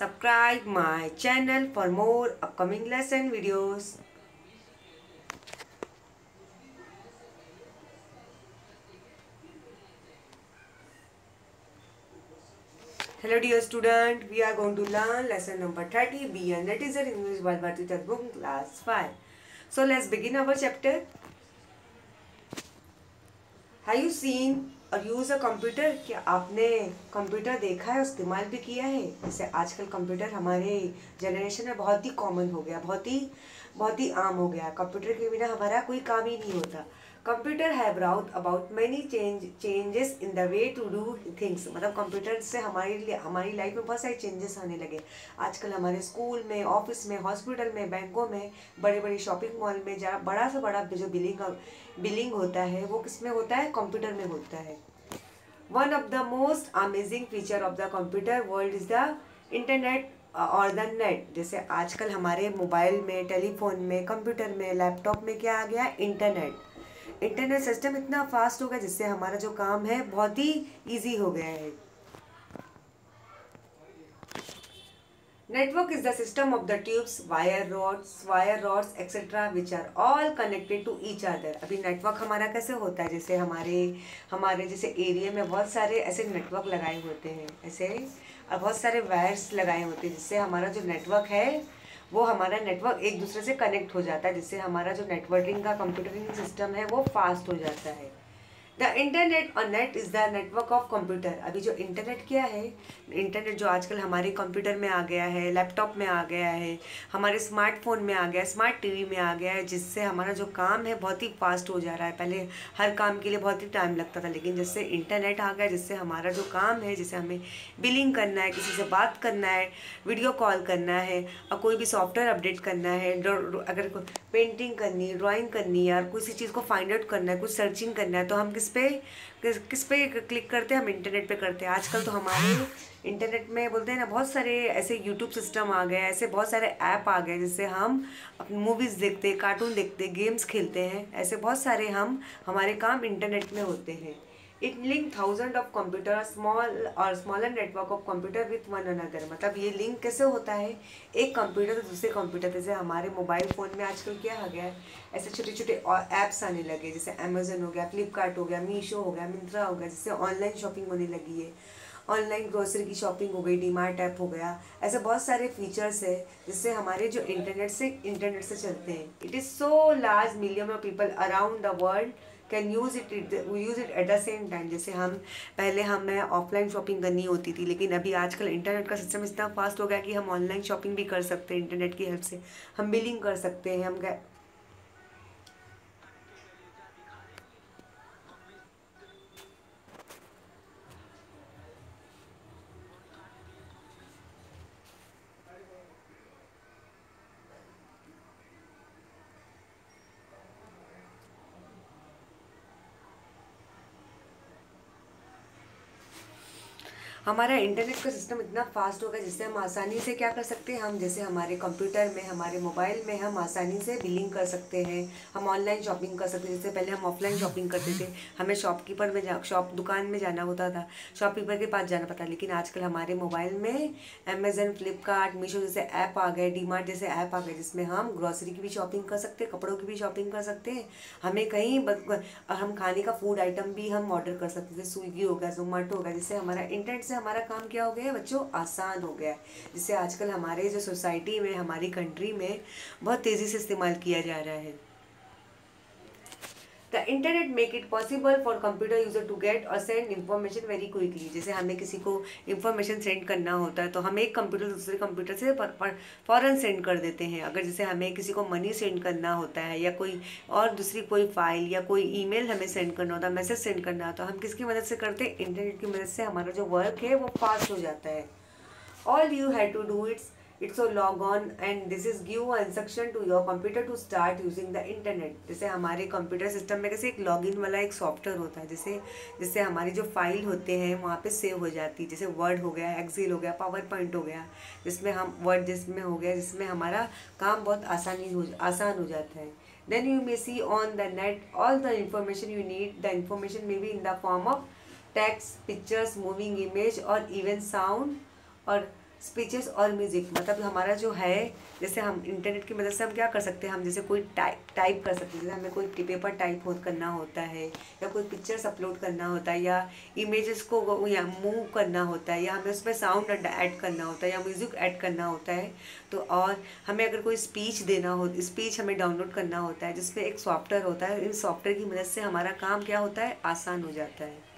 Subscribe my channel for more upcoming lesson videos. Hello dear student, we are going to learn lesson number 30 Be a Netizen English by Bharti Tarbum class 5. So let's begin our chapter. Have you seen और use a computer? क्या आपने computer देखा है, इस्तेमाल भी किया है? जैसे आजकल कंप्यूटर हमारे जनरेशन में बहुत ही कॉमन हो गया, बहुत ही आम हो गया। कंप्यूटर के बिना हमारा कोई काम ही नहीं होता। Computer have brought about many changes in the way to do things. मतलब कंप्यूटर से हमारी लाइफ में बहुत सारे चेंजेस आने लगे। आजकल हमारे स्कूल में, ऑफिस में, हॉस्पिटल में, बैंकों में, बड़े बड़े शॉपिंग मॉल में जहाँ बड़ा से बड़ा जो बिलिंग होता है वो किस में होता है? कंप्यूटर में होता है। One of the most amazing feature of the computer world is the internet और द नेट। जैसे आजकल हमारे मोबाइल में, टेलीफोन में, कंप्यूटर में, लैपटॉप में क्या आ गया? इंटरनेट सिस्टम इतना फास्ट हो गया जिससे हमारा जो काम है बहुत ही ईजी हो गया है। Network is the system of the tubes, wire rods, etc. which are all connected to each other. अभी नेटवर्क हमारा कैसे होता है? जैसे हमारे जैसे एरिया में बहुत सारे ऐसे नेटवर्क लगाए होते हैं, ऐसे और बहुत सारे वायर्स लगाए होते हैं जिससे हमारा जो नेटवर्क है वो हमारा नेटवर्क एक दूसरे से कनेक्ट हो जाता है, जिससे हमारा जो नेटवर्किंग का कंप्यूटरिंग सिस्टम है वो फास्ट हो जाता है। द इंटरनेट और net is the network of computer. अभी जो इंटरनेट क्या है? इंटरनेट जो आजकल हमारे कंप्यूटर में आ गया है, लैपटॉप में आ गया है, हमारे स्मार्टफोन में आ गया है, स्मार्ट टीवी में आ गया है, जिससे हमारा जो काम है बहुत ही फास्ट हो जा रहा है। पहले हर काम के लिए बहुत ही टाइम लगता था, लेकिन जिससे इंटरनेट आ गया, जिससे हमारा जो काम है, जैसे हमें बिलिंग करना है, किसी से बात करना है, वीडियो कॉल करना है, और कोई भी सॉफ्टवेयर अपडेट करना है, अगर पेंटिंग करनी है, ड्राइंग करनी है, और किसी चीज़ को फाइंड आउट करना है, कुछ सर्चिंग करना है, तो हम किस पे क्लिक करते हैं? हम इंटरनेट पे करते हैं। आजकल तो हमारे इंटरनेट में बोलते हैं ना, बहुत सारे ऐसे यूट्यूब सिस्टम आ गए, ऐसे बहुत सारे ऐप आ गए जिससे हम अपनी मूवीज़ देखते, कार्टून देखते, गेम्स खेलते हैं। ऐसे बहुत सारे हमारे काम इंटरनेट में होते हैं। It link thousand of computer smaller network of computer with one another. मतलब ये लिंक कैसे होता है? एक कंप्यूटर से दूसरे कंप्यूटर, जैसे हमारे मोबाइल फ़ोन में आजकल क्या आ गया है, ऐसे छोटे छोटे ऐप्स आने लगे, जैसे अमेजन हो गया, फ्लिपकार्ट हो गया, मीशो हो गया, मिंत्रा हो गया, जिससे ऑनलाइन शॉपिंग होने लगी है। ऑनलाइन ग्रोसरी की शॉपिंग हो गई, डीमार्ट ऐप हो गया। ऐसे बहुत सारे फीचर्स है जिससे हमारे जो इंटरनेट से चलते हैं। It is so large, million of people around the world can use it at the same time. जैसे पहले हमें ऑफलाइन शॉपिंग करनी होती थी, लेकिन अभी आजकल इंटरनेट का सिस्टम इतना फास्ट हो गया कि हम ऑनलाइन शॉपिंग भी कर सकते हैं। इंटरनेट की हेल्प से हम बिलिंग कर सकते हैं, हम हमारा इंटरनेट का सिस्टम इतना फास्ट होगा जिससे हम आसानी से क्या कर सकते हैं? हम जैसे हमारे कंप्यूटर में, हमारे मोबाइल में हम आसानी से बिलिंग कर सकते हैं, हम ऑनलाइन शॉपिंग कर सकते हैं। जैसे पहले हम ऑफलाइन शॉपिंग करते थे, हमें दुकान में जाना होता था, शॉपकीपर के पास जाना पड़ता, लेकिन आजकल हमारे मोबाइल में अमेजन, फ्लिपकार्ट, मीशो जैसे ऐप आ गए, डीमार्ट जैसे ऐप आ गए, जिसमें हम ग्रॉसरी की भी शॉपिंग कर सकते हैं, कपड़ों की भी शॉपिंग कर सकते हैं। हमें हम खाने का फूड आइटम भी हम ऑर्डर कर सकते हैं, स्विगी हो गया, जोमेटो हो गया, जिससे हमारा इंटरनेट से हमारा काम क्या हो गया है बच्चों? आसान हो गया है, जिससे आजकल हमारे जो सोसाइटी में, हमारी कंट्री में बहुत तेज़ी से इस्तेमाल किया जा रहा है। The internet make it possible for computer user to get और सेंड इन्फॉर्मेशन वेरी क्विकली। जैसे हमें किसी को इन्फॉर्मेशन सेंड करना होता है तो हम एक कंप्यूटर दूसरे कंप्यूटर से फ़ौरन सेंड कर देते हैं। अगर जैसे हमें किसी को मनी सेंड करना होता है, या कोई और दूसरी कोई फाइल या कोई ईमेल हमें सेंड करना होता है, मैसेज सेंड करना होता है, तो हम किसकी मदद से करते हैं? इंटरनेट की मदद से हमारा जो वर्क है वो फास्ट हो जाता है। All you had to do it's so log on and this is give a instruction to your computer to start using the internet। जैसे हमारे कंप्यूटर सिस्टम में कैसे एक लॉगिन वाला एक सॉफ्टवेयर होता है, जिससे हमारी जो फाइल होते हैं वहाँ पे सेव हो जाती है। जैसे वर्ड हो गया, एक्सेल हो गया, पावर पॉइंट हो गया, जिसमें हमारा काम बहुत आसान हो जाता है। Then you may see on the net all the information you need। The information may be in the form of text, pictures, moving image or even sound और स्पीचेस और म्यूज़िक, मतलब हमारा जो है, जैसे हम इंटरनेट की मदद से हम क्या कर सकते हैं, हम जैसे कोई टाइप कर सकते हैं, जैसे हमें कोई पेपर टाइप करना होता है, या कोई पिक्चर्स अपलोड करना होता है, या इमेजेस को या मूव करना होता है, या हमें उसमें साउंड ऐड करना होता है, या म्यूज़िक ऐड करना होता है। तो और हमें अगर कोई स्पीच देना हो, स्पीच हमें डाउनलोड करना होता है, जिसमें एक सॉफ्टवेयर होता है, इन सॉफ्टवेयर की मदद से हमारा काम क्या होता है, आसान हो जाता है।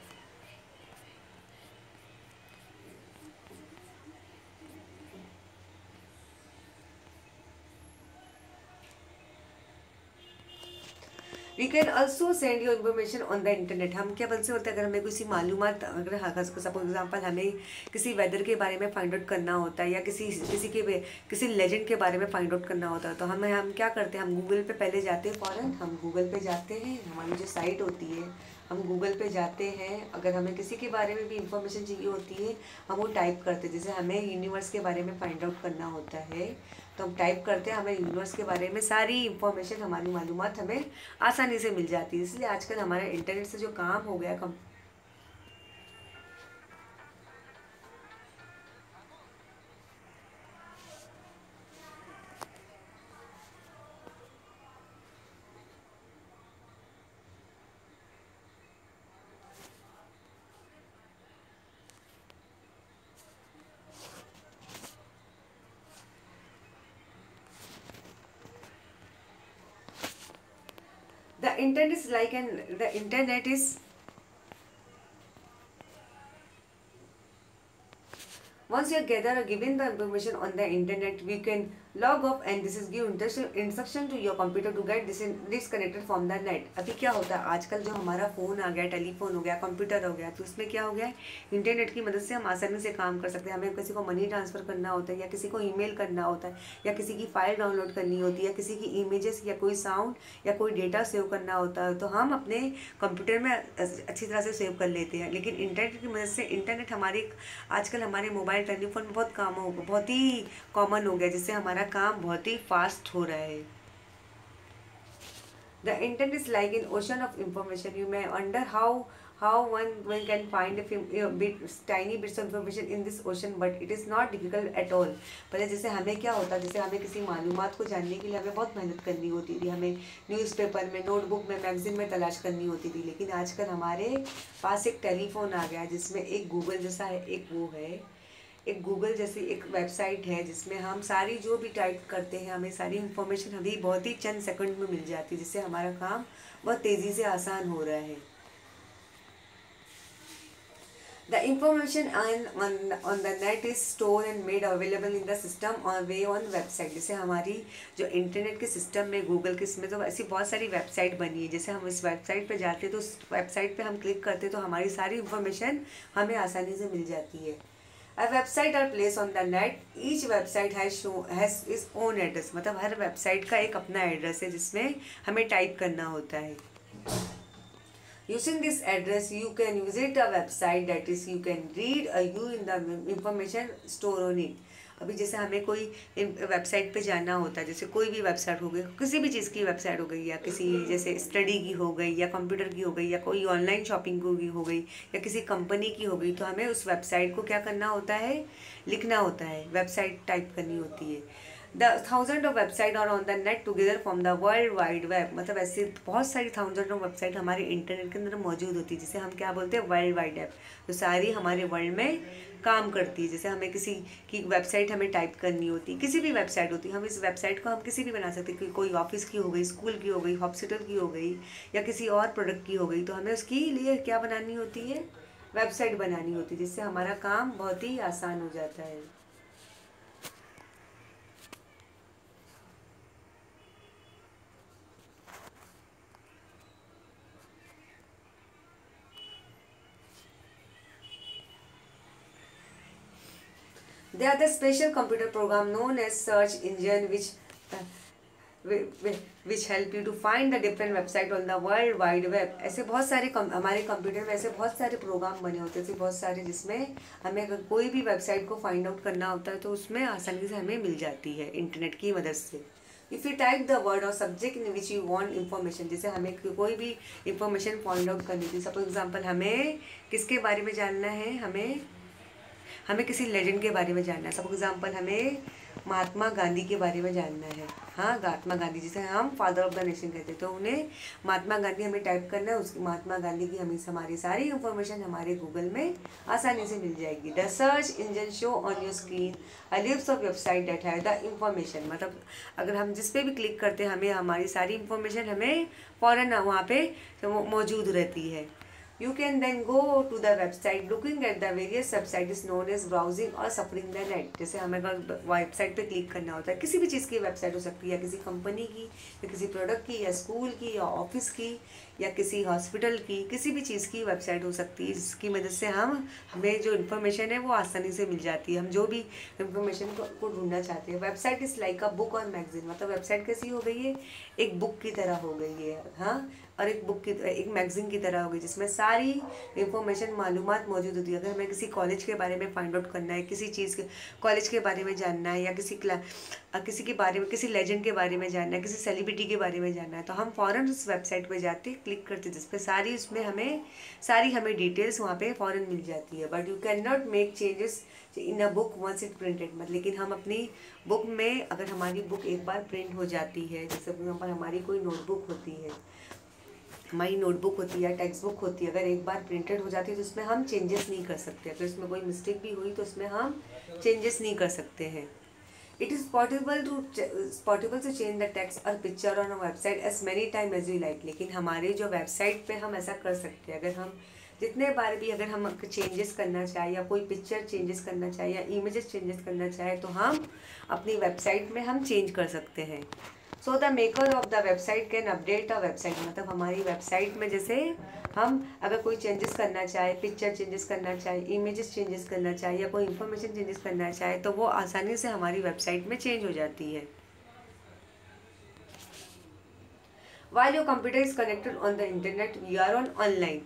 We can also send your information on the internet. हम क्या बोलते हैं, अगर हमें किसी मालूमात, अगर सपोज एग्जाम्पल हमें किसी वेदर के बारे में फाइंड आउट करना होता है, या किसी लेजेंड के बारे में फाइंड आउट करना होता है, तो हम क्या करते हैं, हम गूगल पे पहले जाते हैं, फ़ौरन हम गूगल पे जाते हैं, हमारी जो साइट होती है, हम गूगल पे जाते हैं। अगर हमें किसी के बारे में भी इंफॉर्मेशन चाहिए होती है, हम वो टाइप करते हैं। जैसे हमें यूनिवर्स के बारे में फाइंड आउट करना होता है, तो हम टाइप करते हैं, हमें यूनिवर्स के बारे में सारी इंफॉर्मेशन, हमारी मालूमात हमें आसानी से मिल जाती है। इसलिए आजकल हमारे इंटरनेट से जो काम हो गया the internet is like an the internet is once you gather or given the information on the internet, we can log off and this is give instruction to your computer to get disconnected from the net। अभी क्या होता है, आजकल जो हमारा phone आ गया, telephone हो गया, कंप्यूटर हो गया, तो उसमें क्या हो गया है, इंटरनेट की मदद से हम आसानी से काम कर सकते हैं। हमें किसी को मनी ट्रांसफ़र करना होता है, या किसी को ईमेल करना होता है, या किसी की फ़ाइल डाउनलोड करनी होती है, या किसी की इमेजेस या कोई साउंड या कोई डेटा सेव करना होता है, तो हम अपने कंप्यूटर में अच्छी तरह से सेव कर लेते हैं। लेकिन इंटरनेट की मदद से, इंटरनेट हमारी आजकल हमारे मोबाइल टेलीफोन में बहुत ही कॉमन हो गया, जिससे हमारा काम बहुत ही फास्ट हो रहा है। The internet is like an ocean of information. You may wonder how one can find tiny bits of information in this ocean, but it is not difficult at all। पहले जैसे हमें क्या होता, जैसे हमें किसी मालूमात को जानने के लिए हमें बहुत मेहनत करनी होती थी, हमें न्यूज़पेपर में, नोटबुक में, मैगजीन में तलाश करनी होती थी। लेकिन आजकल हमारे पास एक टेलीफोन आ गया, जिसमें एक गूगल जैसा है, एक गूगल जैसी एक वेबसाइट है, जिसमें हम सारी जो भी टाइप करते हैं, हमें सारी इंफॉर्मेशन अभी बहुत ही चंद सेकंड में मिल जाती है, जिससे हमारा काम बहुत तेज़ी से आसान हो रहा है। The information on the net is stored and made available in the system or way on website। जैसे हमारी जो इंटरनेट के सिस्टम में, गूगल के इसमें तो ऐसी बहुत सारी वेबसाइट बनी है। जैसे हम इस वेबसाइट पे जाते हैं, तो उस वेबसाइट पे हम क्लिक करते हैं, तो हमारी सारी इंफॉर्मेशन हमें आसानी से मिल जाती है। A website are placed on the net. Each website has its own address। मतलब हर वेबसाइट का एक अपना एड्रेस है, जिसमें हमें टाइप करना होता है। Using this address, you can visit a website, that is you can read or view in the information stored on it। अभी जैसे हमें कोई वेबसाइट पे जाना होता है, जैसे कोई भी वेबसाइट हो गई, किसी भी चीज़ की वेबसाइट हो गई, या किसी जैसे स्टडी की हो गई, या कंप्यूटर की हो गई, या कोई ऑनलाइन शॉपिंग की हो गई, या किसी कंपनी की हो गई, तो हमें उस वेबसाइट को क्या करना होता है, लिखना होता है, वेबसाइट टाइप करनी होती है। The thousand of website R on the net together from the world wide web. मतलब ऐसे बहुत सारी थाउजेंड ऑफ वेबसाइट हमारे इंटरनेट के अंदर मौजूद होती है, जिसे हम क्या बोलते हैं, वर्ल्ड वाइड वेब। तो सारी हमारे वर्ल्ड में काम करती है। जैसे हमें किसी की वेबसाइट हमें टाइप करनी होती, किसी भी वेबसाइट होती है, हम इस वेबसाइट को हम किसी भी बना सकते हैं। कोई ऑफिस की हो गई, स्कूल की हो गई, हॉस्पिटल की हो गई, या किसी और प्रोडक्ट की हो गई, तो हमें उसके लिए क्या बनानी होती है, वेबसाइट बनानी होती है, जिससे हमारा काम बहुत ही आसान हो जाता है। They are the special computer program known as search engine which help you to find the different website on the world wide web। ऐसे बहुत सारे हमारे कंप्यूटर में ऐसे बहुत सारे प्रोग्राम बने होते थे, बहुत सारे, जिसमें हमें अगर कोई भी वेबसाइट को फाइंड आउट करना होता है, तो उसमें आसानी से हमें मिल जाती है इंटरनेट की मदद से। If you type the word or subject in which you want information, जैसे हमें कोई भी इंफॉर्मेशन फाइंड आउट करनी थी, सपोज एग्जांपल हमें किसके बारे में जानना है, हमें हमें किसी लेजेंड के बारे में जानना है, फॉर एग्जांपल हमें महात्मा गांधी के बारे में जानना है। हाँ, महात्मा गांधी जिसे हम फादर ऑफ द नेशन कहते हैं, तो उन्हें महात्मा गांधी हमें टाइप करना है, उसकी महात्मा गांधी की हमें हमारी सारी इंफॉर्मेशन हमारे गूगल में आसानी से मिल जाएगी। The search engine show on your screen a list of website that have the information, मतलब अगर हम जिस पे भी क्लिक करते हैं हमें हमारी सारी इंफॉर्मेशन हमें फ़ौरन वहाँ पे मौजूद रहती है। You can then go to the website. Looking at the various website is known as browsing or surfing the net. जैसे हमें अगर वेबसाइट पे क्लिक करना होता है, किसी भी चीज़ की वेबसाइट हो सकती है, या किसी कंपनी की, या किसी प्रोडक्ट की, या स्कूल की, या ऑफिस की, या किसी हॉस्पिटल की, किसी भी चीज़ की वेबसाइट हो सकती है, जिसकी मदद से हमें जो इन्फॉर्मेशन है वो आसानी से मिल जाती है। हम जो भी इन्फॉर्मेशन को ढूंढना चाहते हैं। Website is like a book और मैगजीन, मतलब वेबसाइट कैसी हो गई है, एक बुक की तरह हो गई है। हाँ, और एक मैगजीन की तरह होगी जिसमें सारी इंफॉर्मेशन मालूमात मौजूद होती है। अगर हमें किसी कॉलेज के बारे में फाइंड आउट करना है, किसी चीज़ के कॉलेज के बारे में जानना है, या किसी के बारे में, किसी लेजेंड के बारे में जानना है, किसी सेलिब्रिटी के बारे में जानना है, तो हम फ़ौरन उस वेबसाइट पे जाते क्लिक करते, जिसपे सारी हमें डिटेल्स वहाँ पे फ़ौरन मिल जाती है। But you can not make changes in a book once it printed, मतलब लेकिन हम अपनी बुक में, अगर हमारी बुक एक बार प्रिंट हो जाती है, जैसे फॉर एग्जाम्पल हमारी कोई नोटबुक होती है, हमारी नोटबुक होती है या टेक्स्ट बुक होती है, अगर एक बार प्रिंटेड हो जाती है तो उसमें हम चेंजेस नहीं कर सकते। अगर उसमें कोई मिस्टेक भी हुई तो उसमें हम चेंजेस नहीं कर सकते हैं। It is possible to change the text or picture on a website as many time as you like, लेकिन हमारे जो वेबसाइट पे हम ऐसा कर सकते हैं। अगर हम जितने बार भी अगर हम चेंजेस करना चाहे, या कोई पिक्चर चेंजेस करना चाहे, या इमेजेस चेंजेस करना चाहे, तो हम अपनी वेबसाइट में हम चेंज कर सकते हैं। So the maker of the website can update a website, मतलब हमारी वेबसाइट में जैसे हम अगर कोई चेंजेस करना चाहे, पिक्चर चेंजेस करना चाहे, इमेजेस चेंजेस करना चाहे, या कोई इन्फॉर्मेशन चेंजेस करना चाहे, तो वो आसानी से हमारी वेबसाइट में चेंज हो जाती है। While your computer is connected on the internet, you are on online.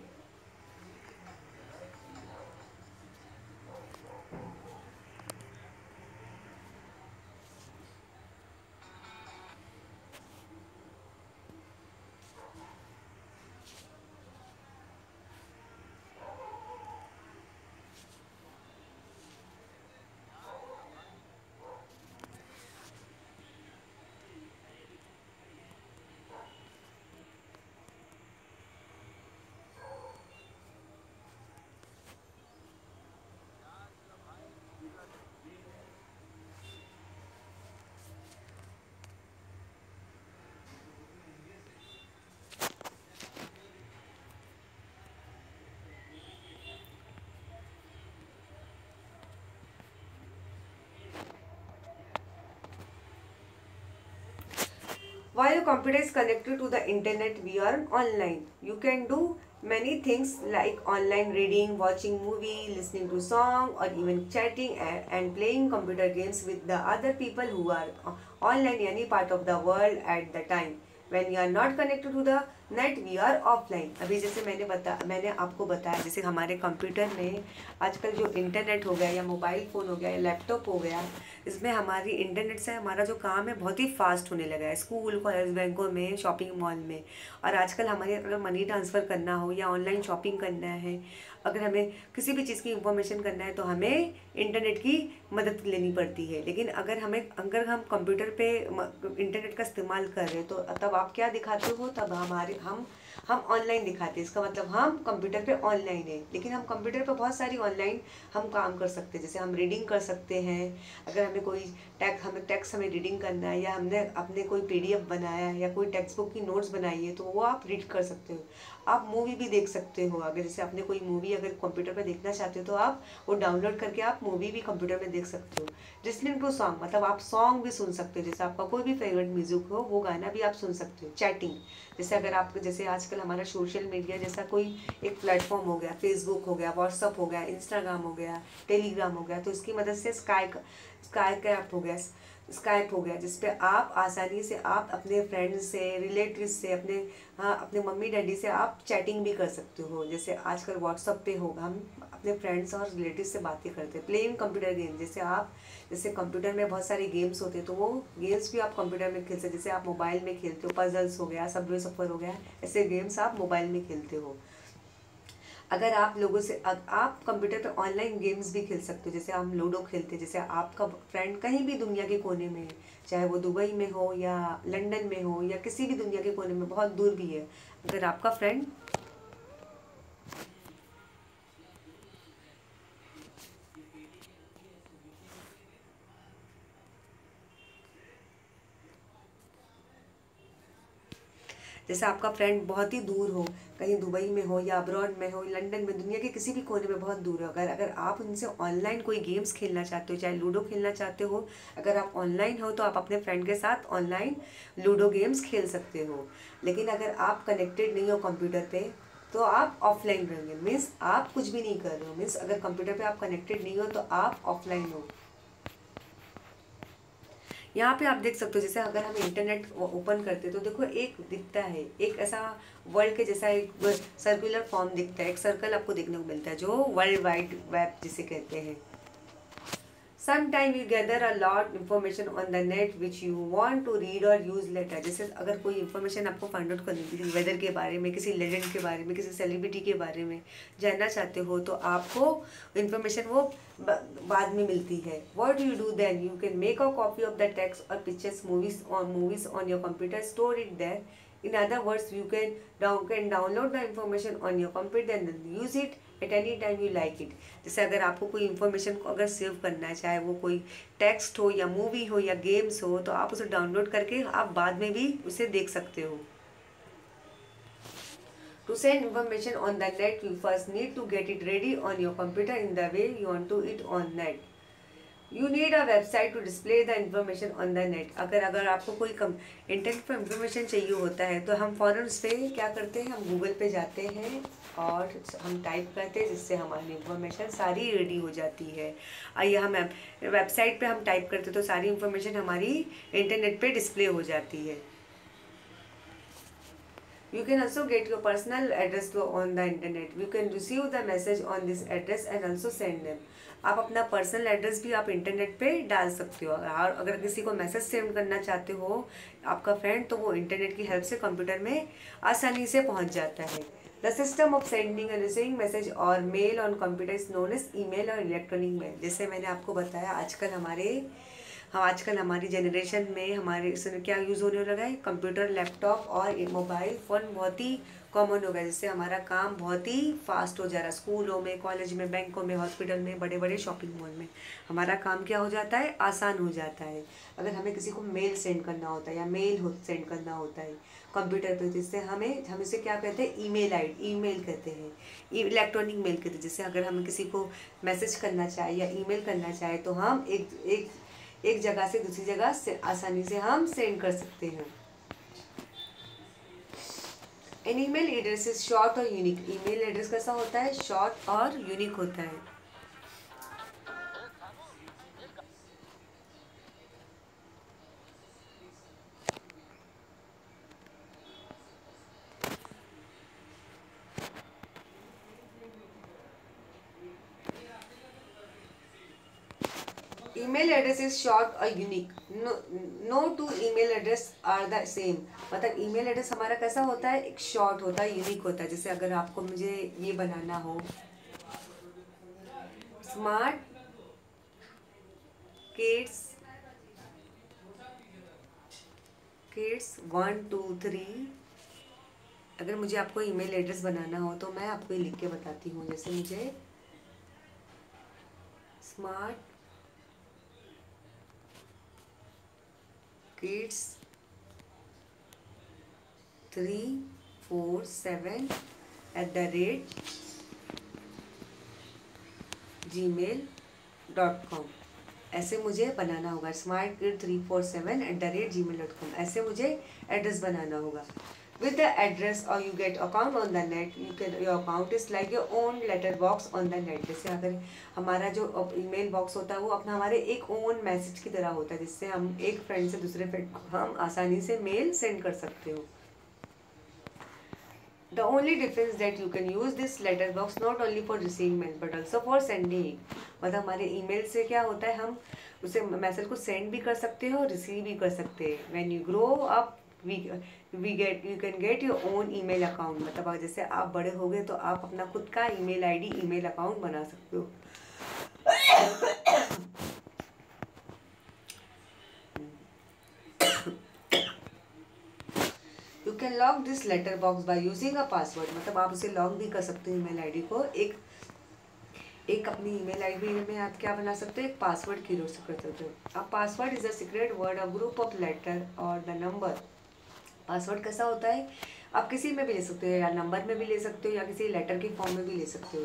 While your computer is connected to the internet, we are online. You can do many things like online reading, watching movie, listening to song, or even chatting and playing computer games with the other people who are online any part of the world at the time. When you are not connected to the net we are offline. अभी जैसे मैंने आपको बताया, जैसे हमारे computer में आजकल जो इंटरनेट हो गया, या मोबाइल फ़ोन हो गया, या लैपटॉप हो गया, इसमें हमारी इंटरनेट से हमारा जो काम है बहुत ही फास्ट होने लगा है, स्कूल, कॉलेज, बैंकों में, शॉपिंग मॉल में। और आजकल हमारे अगर मनी ट्रांसफ़र करना हो या ऑनलाइन शॉपिंग करना है, अगर हमें किसी भी चीज़ की इंफॉर्मेशन करना है, तो हमें इंटरनेट की मदद लेनी पड़ती है। लेकिन अगर हम कंप्यूटर पे इंटरनेट का इस्तेमाल कर रहे हैं, तो तब आप क्या दिखाते हो, तब हम ऑनलाइन दिखाते हैं। इसका मतलब हम कंप्यूटर पे ऑनलाइन है। लेकिन हम कंप्यूटर पे बहुत सारी ऑनलाइन हम काम कर सकते हैं। जैसे हम रीडिंग कर सकते हैं, अगर हमें कोई टेक्स्ट हमें रीडिंग करना है, या हमने अपने कोई PDF बनाया है, या कोई टेक्स्ट बुक की नोट्स बनाई है, तो वो आप रीड कर सकते हो। आप मूवी भी देख सकते हो। अगर जैसे आपने कोई मूवी अगर कंप्यूटर पे देखना चाहते हो, तो आप वो डाउनलोड करके आप मूवी भी कंप्यूटर में देख सकते हो। लिसनिंग टू सॉन्ग, मतलब आप सॉन्ग भी सुन सकते हो। जैसे आपका कोई भी फेवरेट म्यूजिक हो, वो गाना भी आप सुन सकते हो। चैटिंग, जैसे अगर आप जैसे आजकल हमारा सोशल मीडिया जैसा कोई एक प्लेटफॉर्म हो गया, फेसबुक हो गया, व्हाट्सअप हो गया, इंस्टाग्राम हो गया, टेलीग्राम हो गया, तो इसकी मदद से स्काइप हो गया, जिसपे आप आसानी से आप अपने फ्रेंड्स से, रिलेटिव से, अपने मम्मी डैडी से आप चैटिंग भी कर सकते हो। जैसे आजकल व्हाट्सअप पे होगा, हम अपने फ्रेंड्स और रिलेटिव से बातें करते हैं। प्लेइंग कंप्यूटर गेम, जैसे कंप्यूटर में बहुत सारे गेम्स होते हैं, तो वो गेम्स भी आप कंप्यूटर में खेल सकते। जैसे आप मोबाइल में खेलते हो, पजल्स हो गया, सबवे सफर हो गया, ऐसे गेम्स आप मोबाइल में खेलते हो। अगर आप लोगों से आप कंप्यूटर पे ऑनलाइन गेम्स भी खेल सकते हो, जैसे हम लूडो खेलते हैं, जैसे आपका फ्रेंड कहीं भी दुनिया के कोने में है, चाहे वो दुबई में हो या लंदन में हो या किसी भी दुनिया के कोने में, बहुत दूर भी है, अगर आपका फ्रेंड जैसे आपका फ्रेंड बहुत ही दूर हो, कहीं दुबई में हो या अब्रॉड में हो, लंदन में, दुनिया के किसी भी कोने में बहुत दूर हो, अगर अगर आप उनसे ऑनलाइन कोई गेम्स खेलना चाहते हो, चाहे लूडो खेलना चाहते हो, अगर आप ऑनलाइन हो तो आप अपने फ्रेंड के साथ ऑनलाइन लूडो गेम्स खेल सकते हो। लेकिन अगर आप कनेक्टेड नहीं हो कंप्यूटर पे तो आप ऑफलाइन रहेंगे, मीन्स आप कुछ भी नहीं कर रहे हो, मीन्स अगर कंप्यूटर पे आप कनेक्टेड नहीं हो तो आप ऑफलाइन हो। यहाँ पे आप देख सकते हो, जैसे अगर हम इंटरनेट ओपन करते तो देखो एक दिखता है, एक ऐसा वर्ल्ड के जैसा एक सर्कुलर फॉर्म दिखता है, एक सर्कल आपको देखने को मिलता है जो वर्ल्ड वाइड वेब जिसे कहते हैं। Sometimes you gather a lot information on the net which you want to read or use later। जैसे अगर कोई इन्फॉर्मेशन आपको फाइंड आउट करनी थी, वेदर के बारे में, किसी लेजेंड के बारे में, किसी सेलिब्रिटी के बारे में जानना चाहते हो तो आपको इन्फॉर्मेशन वो बाद में मिलती है। What do you do then? You can make a copy of the text or pictures, movies on your computer, store it there। In other words, you can download the information on your computer and then use it at any time you like it। जैसे अगर आपको कोई information को अगर save करना है, चाहे वो कोई टेक्स्ट हो या मूवी हो या गेम्स हो, तो आप उसे डाउनलोड करके आप बाद में भी उसे देख सकते हो। To send information on the net, you first need to get it ready on your computer in the way you want to it on net। You need a website to display the information on the net। अगर आपको कोई internet पर information चाहिए होता है तो हम फ़ौरन उस पर क्या करते हैं, हम गूगल पे जाते हैं और हम टाइप करते हैं, जिससे हमारी इंफॉर्मेशन सारी रेडी हो जाती है। आइए हम वेबसाइट पे हम टाइप करते तो सारी इंफॉर्मेशन हमारी इंटरनेट पे डिस्प्ले हो जाती है। You can also get your personal address on the internet। You can receive the message on this address and also send them। आप अपना पर्सनल एड्रेस भी आप इंटरनेट पे डाल सकते हो, और अगर किसी को मैसेज सेंड करना चाहते हो आपका फ्रेंड, तो वो इंटरनेट की हेल्प से कंप्यूटर में आसानी से पहुंच जाता है। The system of sending and receiving message or mail on computer is known as email or electronic mail. जैसे मैंने आपको बताया, आजकल हमारी जनरेशन में हमारे इसमें क्या यूज़ होने लगा है, कंप्यूटर, लैपटॉप और मोबाइल फ़ोन बहुत ही कॉमन हो गया, जिससे हमारा काम बहुत ही फास्ट हो जा रहा है। स्कूलों में, कॉलेज में, बैंकों में, हॉस्पिटल में, बड़े बड़े शॉपिंग मॉल में हमारा काम क्या हो जाता है, आसान हो जाता है। अगर हमें किसी को मेल सेंड करना होता है या सेंड करना होता है कंप्यूटर पे, जिससे हम इसे क्या कहते हैं, ईमेल कहते हैं, इलेक्ट्रॉनिक मेल कहते हैं। जैसे अगर हमें किसी को मैसेज करना चाहे या ईमेल करना चाहे तो हम एक जगह से दूसरी जगह से आसानी से हम सेंड कर सकते हैं। An email address is short और यूनिक। ईमेल एड्रेस कैसा होता है, शॉर्ट और यूनिक होता है। ईमेल एड्रेस इज शॉर्ट और unique. No two email address are the same. मतलब ईमेल एड्रेस हमारा कैसा होता है, एक शॉर्ट होता है, यूनिक होता है। जैसे अगर आपको मुझे ये बनाना हो, स्मार्ट किड्स 1 2 3, अगर मुझे आपको ईमेल एड्रेस बनाना हो तो मैं आपको ये लिख के बताती हूँ। जैसे मुझे स्मार्ट किड्स 347@gmail.com, ऐसे मुझे बनाना होगा। smartkid347@gmail.com, ऐसे मुझे एड्रेस बनाना होगा। With the address or you get account on the net, your account is like your own letter box on the net। जैसे अगर हमारा जो ईमेल बॉक्स होता है वो अपना हमारे एक ओन मैसेज की तरह होता है, जिससे हम एक फ्रेंड से दूसरे फ्रेंड को हम आसानी से मेल सेंड कर सकते हो। The only difference that you can use this letter box not only for receiving mail but also for sending it। मतलब हमारे ईमेल से क्या होता है, हम उसे मैसेज को सेंड भी कर सकते हो, रिसीव भी कर सकते हैं। When you grow up you can get your own email account, मतलब जैसे आप बड़े हो गए तो आप अपना खुद का ईमेल आईडी, ईमेल अकाउंट बना सकते हो। You can lock this letter box by using a password, मतलब आप उसे लॉक भी कर सकते हो ईमेल आईडी को। एक अपनी ईमेल आईडी में आप क्या बना सकते हो, एक पासवर्ड की यूज कर सकते हो। अब password is a secret word, a group of letter और द नंबर। पासवर्ड कैसा होता है, आप किसी में भी ले सकते हो, या नंबर में भी ले सकते हो, या किसी लेटर के फॉर्म में भी ले सकते हो।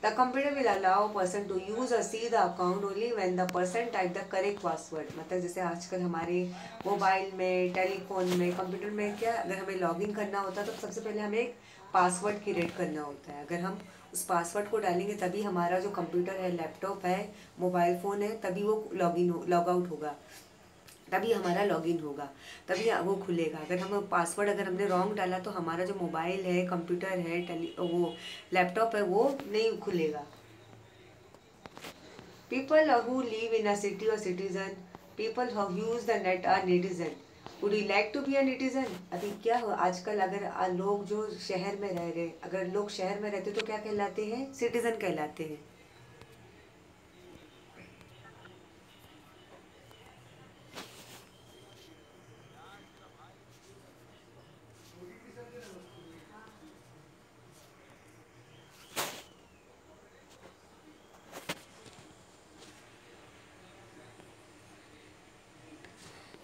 The computer will allow person to use or see the account only when the person type the correct password, मतलब जैसे आजकल हमारे मोबाइल में, टेलीफोन में, कंप्यूटर में क्या, अगर हमें लॉगिन करना होता है तो सबसे पहले हमें एक पासवर्ड क्रिएट करना होता है। अगर हम उस पासवर्ड को डालेंगे तभी हमारा जो कंप्यूटर है, लैपटॉप है, मोबाइल फ़ोन है, तभी वो लॉग आउट होगा, तभी हमारा लॉगिन होगा, तभी वो खुलेगा। अगर हम पासवर्ड अगर हमने रॉन्ग डाला तो हमारा जो मोबाइल है, कंप्यूटर है, वो लैपटॉप है, वो नहीं खुलेगा। People who live in a city are citizen, people who use the net are netizen. Would you like to be a netizen? अभी क्या हो आजकल, अगर लोग जो शहर में रह रहे, अगर लोग शहर में रहते तो क्या कहलाते हैं, सिटीजन कहलाते हैं।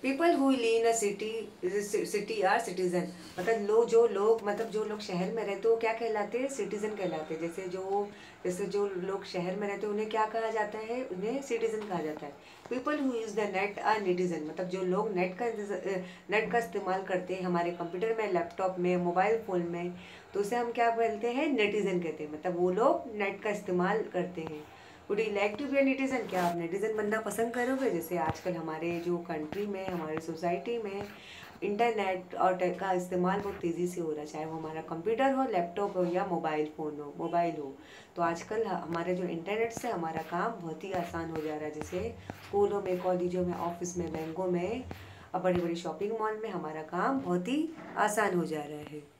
People who live in a city are citizen, मतलब जो लोग शहर में रहते वो क्या कहलाते हैं, सिटीजन कहलाते हैं। जैसे जो लोग शहर में रहते हैं उन्हें क्या कहा जाता है, उन्हें सिटीजन कहा जाता है। People who use the net are netizen, मतलब जो लोग नेट का इस्तेमाल करते हैं हमारे कंप्यूटर में, लैपटॉप में, मोबाइल फ़ोन में, तो उसे हम क्या बोलते हैं, नेटिजन कहते हैं, मतलब वो लोग नेट का इस्तेमाल करते हैं। Would you like to be a netizen? क्या आप नेटिजन बनना पसंद करोगे? जैसे आजकल हमारे जो कंट्री में, हमारे सोसाइटी में इंटरनेट और टेक का इस्तेमाल बहुत तेज़ी से हो रहा है, चाहे वो हमारा कंप्यूटर हो, लैपटॉप हो, या मोबाइल हो। तो आजकल हमारे जो इंटरनेट से हमारा काम बहुत ही आसान हो जा रहा है। जैसे स्कूलों में, कॉलेजों में, ऑफिस में, बैंकों में और बड़ी बड़ी शॉपिंग मॉल में हमारा काम बहुत ही आसान हो जा रहा है।